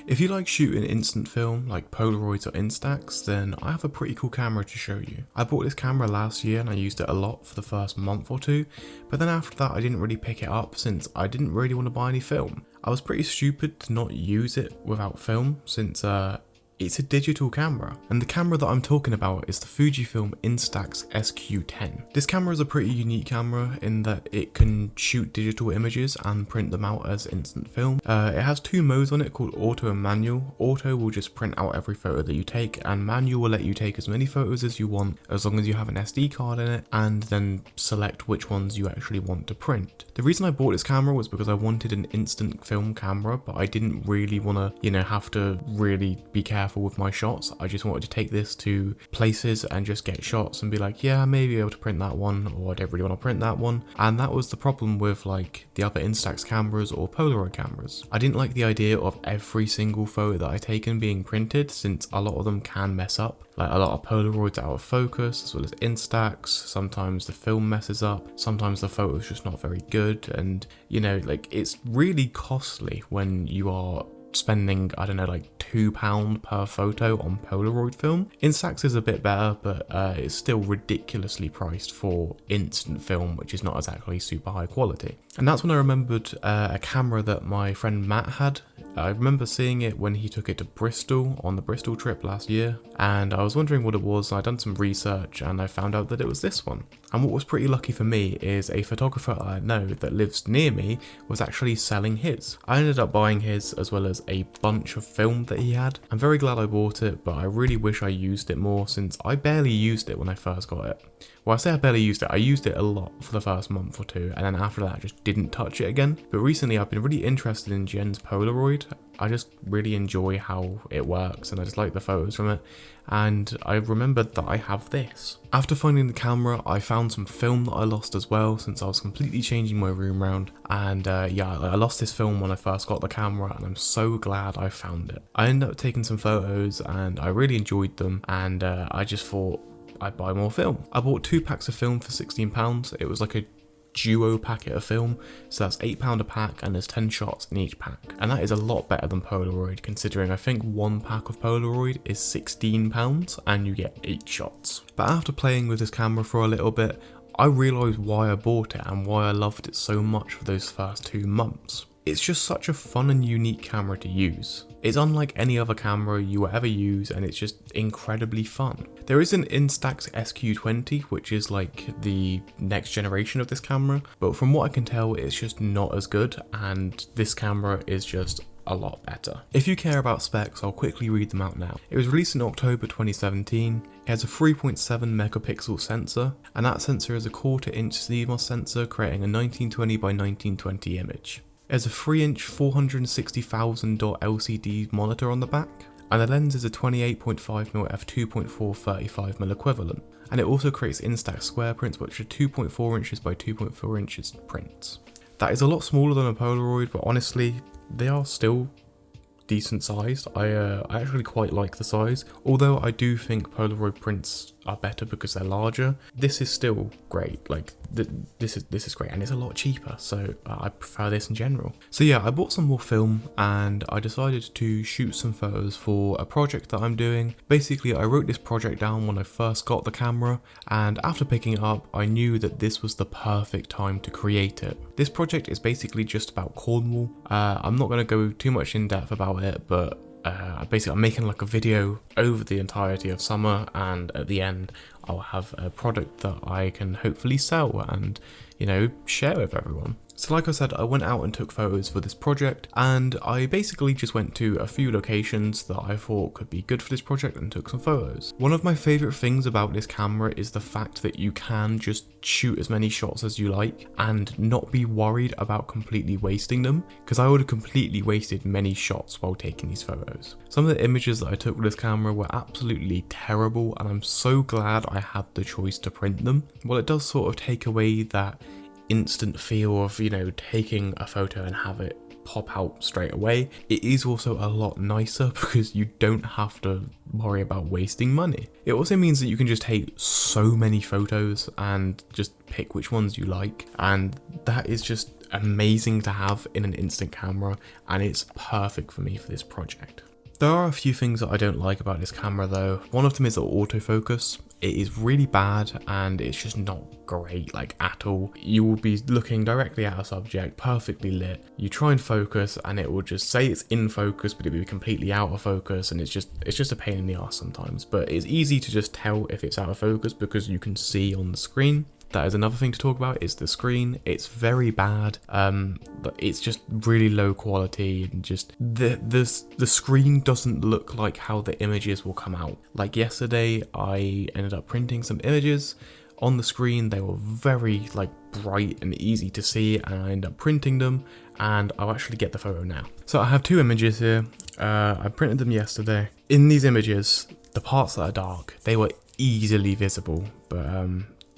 If you like shooting instant film like Polaroids or Instax, then I have a pretty cool camera to show you. I bought this camera last year and I used it a lot for the first month or two, but then after that I didn't really pick it up since I didn't really want to buy any film. I was pretty stupid to not use it without film since it's a digital camera, and the camera that I'm talking about is the Fujifilm Instax SQ10. This camera is a pretty unique camera in that it can shoot digital images and print them out as instant film. It has two modes on it called auto and manual. Auto will just print out every photo that you take, and manual will let you take as many photos as you want as long as you have an SD card in it, and then select which ones you actually want to print. The reason I bought this camera was because I wanted an instant film camera, but I didn't really want to, have to really be careful with my shots. I just wanted to take this to places and just get shots and be like, yeah, I may be able to print that one, or I don't really want to print that one. And that was the problem with like the other Instax cameras or Polaroid cameras. I didn't like the idea of every single photo that I taken being printed, since a lot of them can mess up. Like a lot of Polaroids out of focus, as well as Instax. Sometimes the film messes up, sometimes the photo's just not very good, and like it's really costly when you are spending, I don't know, like £2 per photo on Polaroid film. Instax is a bit better, but it's still ridiculously priced for instant film, which is not exactly super high quality. And that's when I remembered a camera that my friend Matt had. I remember seeing it when he took it to Bristol on the Bristol trip last year, and I was wondering what it was. I'd done some research and I found out that it was this one. And what was pretty lucky for me is a photographer I know that lives near me was actually selling his. I ended up buying his as well as a bunch of film that he had. I'm very glad I bought it, but I really wish I used it more since I barely used it when I first got it. Well, I say I barely used it, I used it a lot for the first month or two, and then after that I just didn't touch it again. But recently I've been really interested in Jen's Polaroid. I just really enjoy how it works and I just like the photos from it, and I remembered that I have this. After finding the camera, I found some film that I lost as well, since I was completely changing my room round, and yeah, I lost this film when I first got the camera, and I'm so glad I found it. I ended up taking some photos and I really enjoyed them, and I just thought I'd buy more film. I bought 2 packs of film for £16. It was like a duo packet of film, so that's £8 a pack and there's 10 shots in each pack, and that is a lot better than Polaroid, considering I think one pack of Polaroid is £16 and you get 8 shots. But after playing with this camera for a little bit, I realised why I bought it and why I loved it so much for those first 2 months. It's just such a fun and unique camera to use. It's unlike any other camera you will ever use, and it's just incredibly fun. There is an Instax SQ10, which is like the next generation of this camera, but from what I can tell, it's just not as good, and this camera is just a lot better. If you care about specs, I'll quickly read them out now. It was released in October 2017. It has a 3.7 megapixel sensor, and that sensor is a 1/4 inch CMOS sensor creating a 1920 by 1920 image. There's a 3-inch 460,000 dot LCD monitor on the back, and the lens is a 28.5mm f2.4 35mm equivalent, and it also creates Instax square prints, which are 2.4 inches by 2.4 inches prints. That is a lot smaller than a Polaroid, but honestly, they are still decent sized. I actually quite like the size, although I do think Polaroid prints are better because they're larger. This is still great, like this is great, and it's a lot cheaper, so I prefer this in general. So yeah, I bought some more film and I decided to shoot some photos for a project that I'm doing. Basically, I wrote this project down when I first got the camera, and after picking it up, I knew that this was the perfect time to create it. This project is basically just about Cornwall. I'm not going to go too much in depth about it, but basically I'm making like a video over the entirety of summer, and at the end I'll have a product that I can hopefully sell and share with everyone. So like I said, I went out and took photos for this project, and I basically just went to a few locations that I thought could be good for this project and took some photos. One of my favourite things about this camera is the fact that you can just shoot as many shots as you like and not be worried about completely wasting them, because I would have completely wasted many shots while taking these photos. Some of the images that I took with this camera were absolutely terrible, and I'm so glad I had the choice to print them. Well, it does sort of take away that instant feel of taking a photo and have it pop out straight away. It is also a lot nicer because you don't have to worry about wasting money. It also means that you can just take so many photos and just pick which ones you like, and that is just amazing to have in an instant camera, and it's perfect for me for this project. There are a few things that I don't like about this camera though. One of them is the autofocus. It is really bad and it's just not great, like at all. You will be looking directly at a subject, perfectly lit. You try and focus and it will just say it's in focus, but it'll be completely out of focus, and it's just a pain in the ass sometimes. But it's easy to just tell if it's out of focus because you can see on the screen. That is another thing to talk about, is the screen. It's very bad, but it's just really low quality, and just the screen doesn't look like how the images will come out. Like yesterday, I ended up printing some images. On the screen, they were very like bright and easy to see, and I ended up printing them, and I'll actually get the photo now. So I have two images here. I printed them yesterday. In these images, the parts that are dark, they were easily visible, but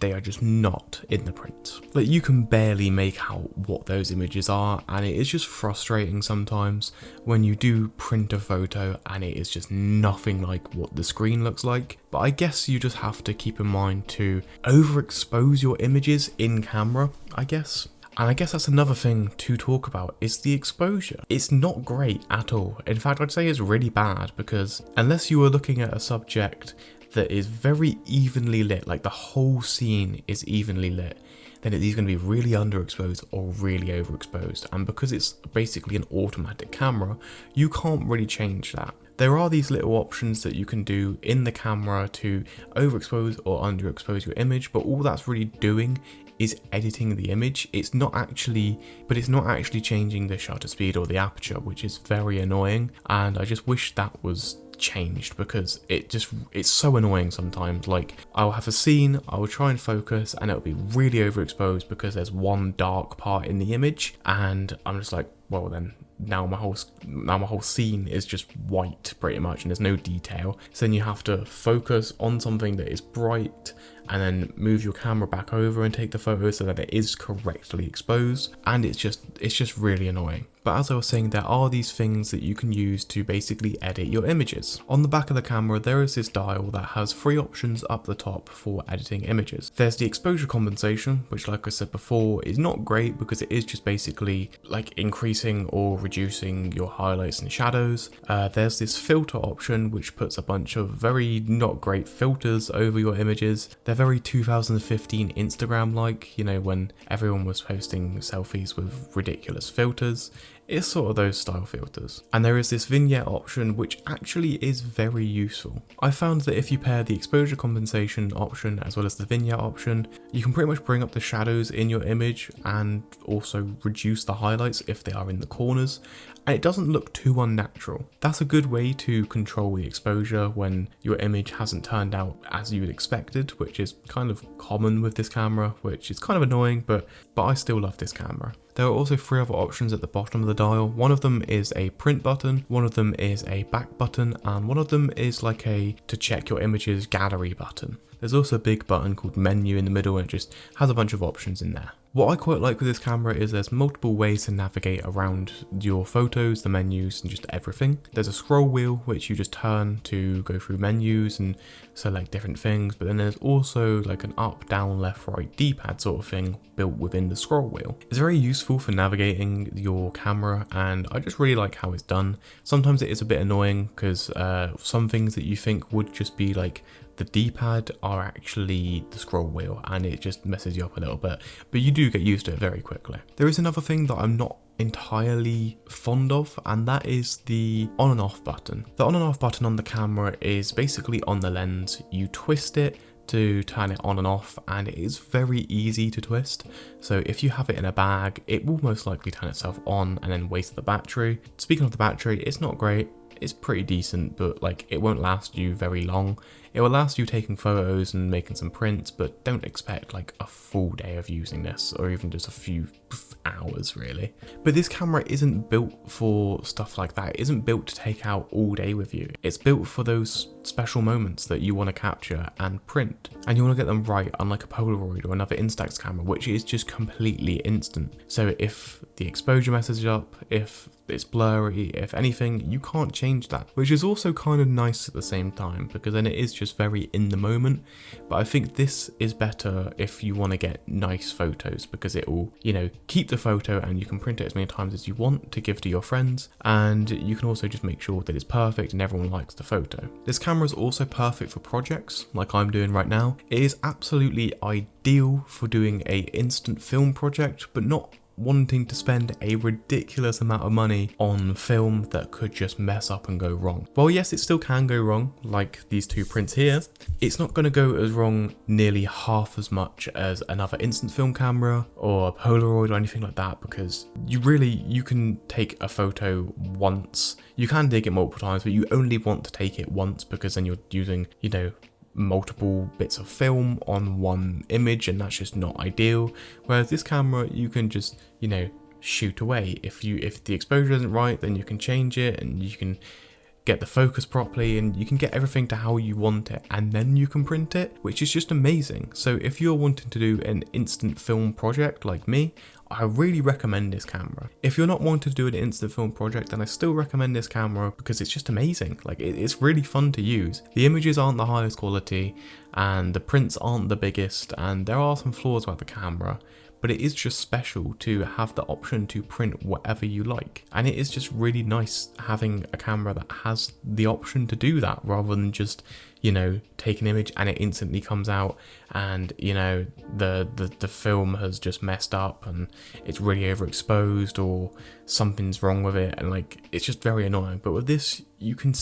they are just not in the print. Like, you can barely make out what those images are, and it is just frustrating sometimes when you do print a photo and it is just nothing like what the screen looks like. But I guess you just have to keep in mind to overexpose your images in camera, I guess. And I guess that's another thing to talk about, is the exposure. It's not great at all. In fact, I'd say it's really bad, because unless you were looking at a subject that is very evenly lit, like the whole scene is evenly lit, then it is going to be really underexposed or really overexposed. And because it's basically an automatic camera, you can't really change that. There are these little options that you can do in the camera to overexpose or underexpose your image, but all that's really doing is editing the image. It's not actually changing the shutter speed or the aperture, which is very annoying. And I just wish that was changed, because it's so annoying sometimes. Like, I'll have a scene, I will try and focus, and it'll be really overexposed because there's one dark part in the image, and I'm just like, well then, now my whole scene is just white pretty much, and there's no detail. So then you have to focus on something that is bright, and then move your camera back over and take the photo so that it is correctly exposed, and it's just really annoying. But as I was saying, there are these things that you can use to basically edit your images. On the back of the camera, there is this dial that has 3 options up the top for editing images. There's the exposure compensation, which, like I said before, is not great because it is just basically like increasing or reducing your highlights and shadows. There's this filter option, which puts a bunch of very not great filters over your images. They're very 2015 Instagram-like, you know, when everyone was posting selfies with ridiculous filters. It's sort of those style filters. And there is this vignette option, which actually is very useful. I found that if you pair the exposure compensation option as well as the vignette option, you can pretty much bring up the shadows in your image and also reduce the highlights if they are in the corners, and it doesn't look too unnatural. That's a good way to control the exposure when your image hasn't turned out as you had expected, which is kind of common with this camera, which is kind of annoying, but I still love this camera. There are also 3 other options at the bottom of the dial. One of them is a print button, one of them is a back button, and one of them is like a to check your images gallery button. There's also a big button called menu in the middle, and it just has a bunch of options in there. What I quite like with this camera is there's multiple ways to navigate around your photos, the menus, and just everything. There's a scroll wheel, which you just turn to go through menus and select different things, but then there's also like an up, down, left, right D-pad sort of thing built within the scroll wheel. It's very useful for navigating your camera, and I just really like how it's done. Sometimes it is a bit annoying because some things that you think would just be like the D-pad are actually the scroll wheel, and it just messes you up a little bit, but you do get used to it very quickly. There is another thing that I'm not entirely fond of, and that is the on and off button. The on and off button on the camera is basically on the lens. You twist it to turn it on and off, and it is very easy to twist. So if you have it in a bag, it will most likely turn itself on and then waste the battery. Speaking of the battery, it's not great. It's pretty decent, but like it won't last you very long. It will last you taking photos and making some prints, but don't expect like a full day of using this, or even just a few hours really. But this camera isn't built for stuff like that. It isn't built to take out all day with you. It's built for those special moments that you want to capture and print, and you want to get them right, unlike a Polaroid or another Instax camera, which is just completely instant. So if the exposure messes up, if it's blurry, if anything, you can't change that, which is also kind of nice at the same time, because then it is just very in the moment. But I think this is better if you want to get nice photos, because it will, you know, keep the photo and you can print it as many times as you want to give to your friends, and you can also just make sure that it's perfect and everyone likes the photo. This camera is also perfect for projects like I'm doing right now. It is absolutely ideal for doing a instant film project, but not wanting to spend a ridiculous amount of money on film that could just mess up and go wrong. Well, yes, it still can go wrong, like these two prints here. It's not going to go as wrong nearly half as much as another instant film camera or a Polaroid or anything like that, because you can take a photo once. You can take it multiple times, but you only want to take it once, because then you're using, you know, multiple bits of film on one image, and that's just not ideal. Whereas this camera, you can just, you know, shoot away. If the exposure isn't right, then you can change it and you can get the focus properly and you can get everything to how you want it, and then you can print it, which is just amazing. So if you're wanting to do an instant film project like me, I really recommend this camera. If you're not wanting to do an instant film project, then I still recommend this camera because it's just amazing. Like, it's really fun to use. The images aren't the highest quality and the prints aren't the biggest, and there are some flaws about the camera, but it is just special to have the option to print whatever you like. And it is just really nice having a camera that has the option to do that, rather than just, you know, take an image and it instantly comes out and, you know, the film has just messed up and it's really overexposed or something's wrong with it, and like, it's just very annoying. But with this, you can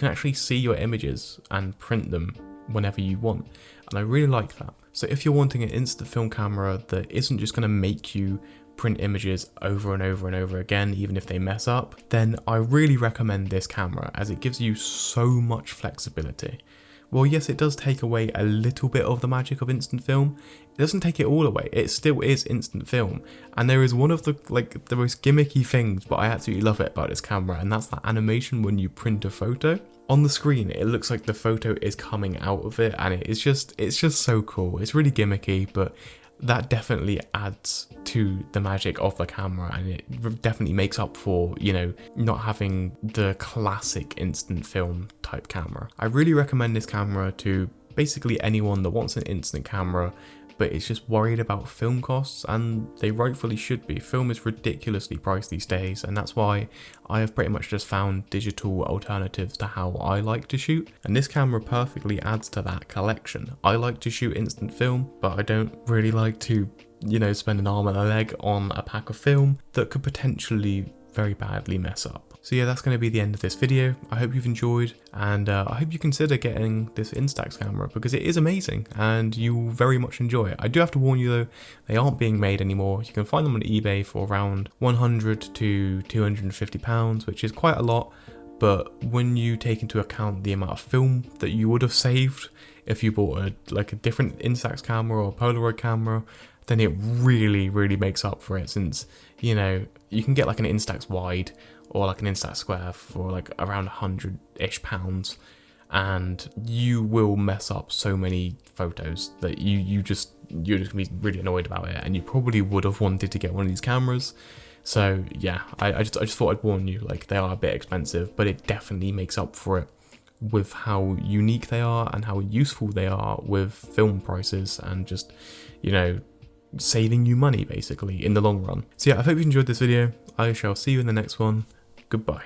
actually see your images and print them whenever you want, and I really like that. So if you're wanting an instant film camera that isn't just going to make you print images over and over and over again, even if they mess up, then I really recommend this camera, as it gives you so much flexibility. Well, yes, it does take away a little bit of the magic of instant film. It doesn't take it all away. It still is instant film. And there is one of the most gimmicky things, but I absolutely love it about this camera, and that's that animation when you print a photo. On the screen, it looks like the photo is coming out of it, and it's just so cool. It's really gimmicky, but that definitely adds to the magic of the camera, and it definitely makes up for, you know, not having the classic instant film type camera. I really recommend this camera to basically anyone that wants an instant camera but is just worried about film costs, and they rightfully should be. Film is ridiculously priced these days, and that's why I have pretty much just found digital alternatives to how I like to shoot, and this camera perfectly adds to that collection. I like to shoot instant film, but I don't really like to, you know, spend an arm and a leg on a pack of film that could potentially very badly mess up. So yeah, that's going to be the end of this video. I hope you've enjoyed, and I hope you consider getting this Instax camera, because it is amazing and you'll very much enjoy it. I do have to warn you though, they aren't being made anymore. You can find them on eBay for around £100 to £250, which is quite a lot, but when you take into account the amount of film that you would have saved if you bought a different Instax camera or Polaroid camera, then it really makes up for it, since, you know, you can get like an Instax wide or like an Instax square for like around £100-ish, and you will mess up so many photos that you're just gonna be really annoyed about it, and you probably would have wanted to get one of these cameras. So yeah, I just thought I'd warn you, like, they are a bit expensive, but it definitely makes up for it with how unique they are and how useful they are with film prices, and just, you know, saving you money basically in the long run. So yeah, I hope you enjoyed this video. I shall see you in the next one. Goodbye.